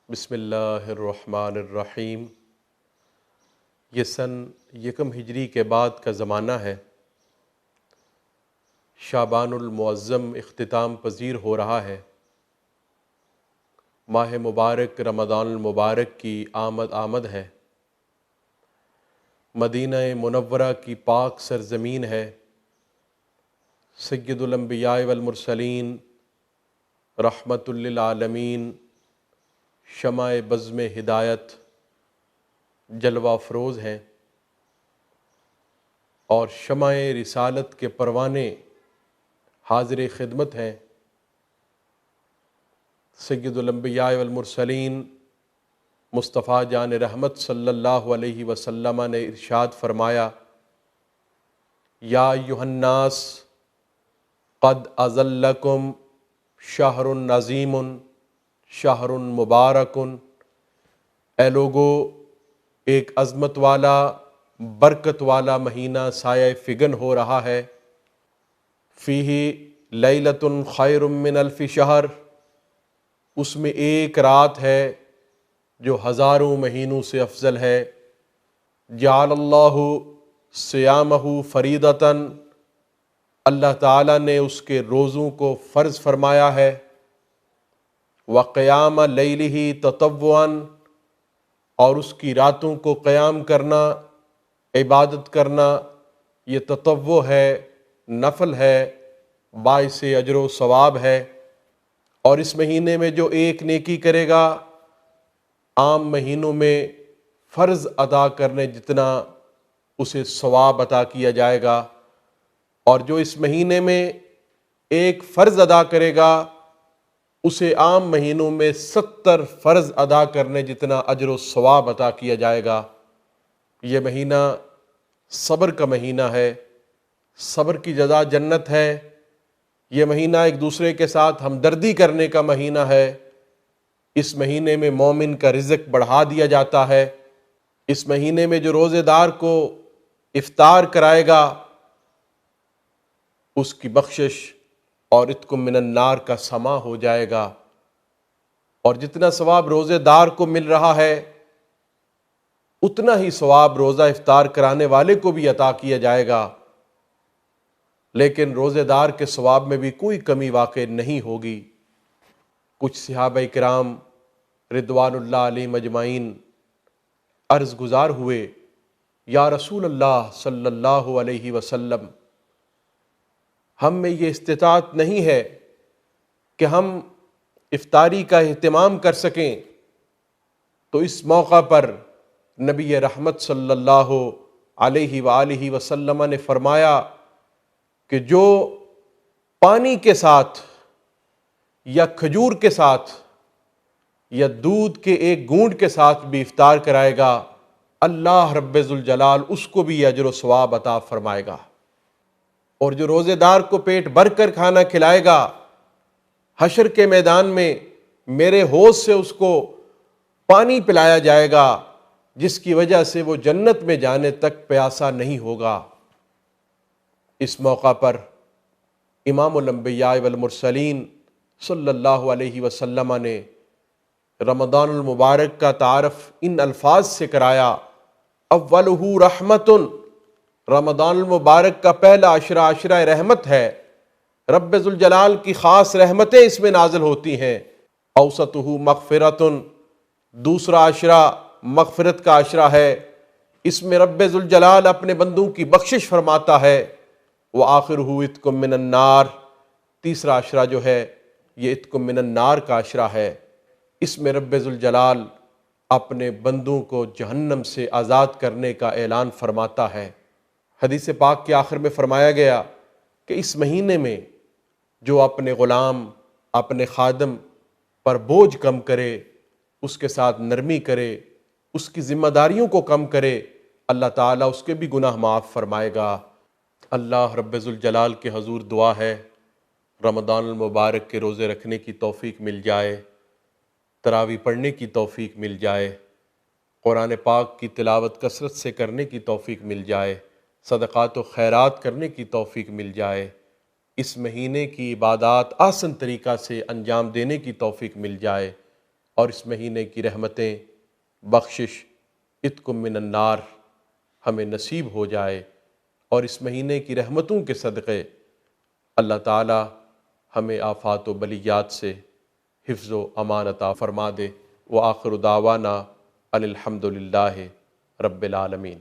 بسم اللہ الرحمن الرحیم۔ یہ سن یکم ہجری کے بعد کا زمانہ ہے۔ شعبان المعظم اختتام پذیر ہو رہا ہے۔ ماہ مبارک رمضان المبارک کی آمد ہے۔ مدینہ منورہ کی پاک سرزمین ہے۔ سید الانبیاء والمرسلین رحمت للعالمین، شمع بزم ہدایت، جلوہ افروز ہیں اور شمع رسالت کے پروانے حاضر خدمت ہیں۔ سید الانبیاء والمرسلین مصطفیٰ جان رحمت صلی اللہ علیہ وسلم نے ارشاد فرمایا، یا ایھا الناس قد اظلکم شہر عظیم شہر مبارک، اے لوگو ایک عظمت والا برکت والا مہینہ سایہ فگن ہو رہا ہے۔ فیہ لیلۃ خیر من الف شہر، اس میں ایک رات ہے جو ہزاروں مہینوں سے افضل ہے۔ جعل اللہ صیامہ فریضۃ، اللہ تعالیٰ نے اس کے روزوں کو فرض فرمایا ہے۔ وقیام لیلہ تطوعا، اور اس کی راتوں کو قیام کرنا، عبادت کرنا، یہ تطوع ہے، نفل ہے، باعث اجر و ثواب ہے۔ اور اس مہینے میں جو ایک نیکی کرے گا، عام مہینوں میں فرض ادا کرنے جتنا اسے ثواب عطا کیا جائے گا، اور جو اس مہینے میں ایک فرض ادا کرے گا اسے عام مہینوں میں 70 فرض ادا کرنے جتنا اجر و ثواب عطا کیا جائے گا۔ یہ مہینہ صبر کا مہینہ ہے، صبر کی جزا جنت ہے۔ یہ مہینہ ایک دوسرے کے ساتھ ہمدردی کرنے کا مہینہ ہے۔ اس مہینے میں مومن کا رزق بڑھا دیا جاتا ہے۔ اس مہینے میں جو روزے دار کو افطار کرائے گا اس کی بخشش اور عتق من النار کا سما ہو جائے گا، اور جتنا ثواب روزے دار کو مل رہا ہے اتنا ہی ثواب روزہ افطار کرانے والے کو بھی عطا کیا جائے گا۔ لیکن روزے دار کے ثواب میں بھی کوئی کمی واقع نہیں ہوگی۔ کچھ صحابہ کرام رضوان اللہ علیہم اجمعین عرض گزار ہوئے، یا رسول اللہ صلی اللہ علیہ وسلم، ہم میں یہ استطاعت نہیں ہے کہ ہم افطاری کا اہتمام کر سکیں۔ تو اس موقع پر نبی رحمت صلی اللہ علیہ وآلہ وسلم نے فرمایا کہ جو پانی کے ساتھ یا کھجور کے ساتھ یا دودھ کے ایک گھونٹ کے ساتھ بھی افطار کرائے گا، اللہ رب ذوالجلال اس کو بھی اجر و ثواب عطا فرمائے گا۔ اور جو روزے دار کو پیٹ بھر کر کھانا کھلائے گا، حشر کے میدان میں میرے حوض سے اس کو پانی پلایا جائے گا جس کی وجہ سے وہ جنت میں جانے تک پیاسا نہیں ہوگا۔ اس موقع پر امام الانبیاء والمرسلین صلی اللہ علیہ وسلم نے رمضان المبارک کا تعارف ان الفاظ سے کرایا، اولہ رحمت، رمضان المبارک کا پہلا عشرہ عشرہ رحمت ہے، رب ذوالجلال کی خاص رحمتیں اس میں نازل ہوتی ہیں۔ اوسطہ مغفرۃ، دوسرا عشرہ مغفرت کا عشرہ ہے، اس میں رب ذوالجلال اپنے بندوں کی بخشش فرماتا ہے۔ وآخرہ عتق من النار، تیسرا عشرہ جو ہے یہ عتق من النار کا عشرہ ہے، اس میں رب ذوالجلال اپنے بندوں کو جہنم سے آزاد کرنے کا اعلان فرماتا ہے۔ حدیث پاک کے آخر میں فرمایا گیا کہ اس مہینے میں جو اپنے غلام، اپنے خادم پر بوجھ کم کرے، اس کے ساتھ نرمی کرے، اس کی ذمہ داریوں کو کم کرے، اللہ تعالیٰ اس کے بھی گناہ معاف فرمائے گا۔ اللہ رب ذوالجلال کے حضور دعا ہے رمضان المبارک کے روزے رکھنے کی توفیق مل جائے، تراویح پڑھنے کی توفیق مل جائے، قرآن پاک کی تلاوت کثرت سے کرنے کی توفیق مل جائے، صدقات و خیرات کرنے کی توفیق مل جائے، اس مہینے کی عبادات آسن طریقہ سے انجام دینے کی توفیق مل جائے۔ اور اس مہینے کی رحمتیں، بخشش، عتق من النار ہمیں نصیب ہو جائے، اور اس مہینے کی رحمتوں کے صدقے اللہ تعالی ہمیں آفات و بلیات سے حفظ و امان عطا فرما دے۔ وآخر دعوانا ان الحمد للہ رب العالمین۔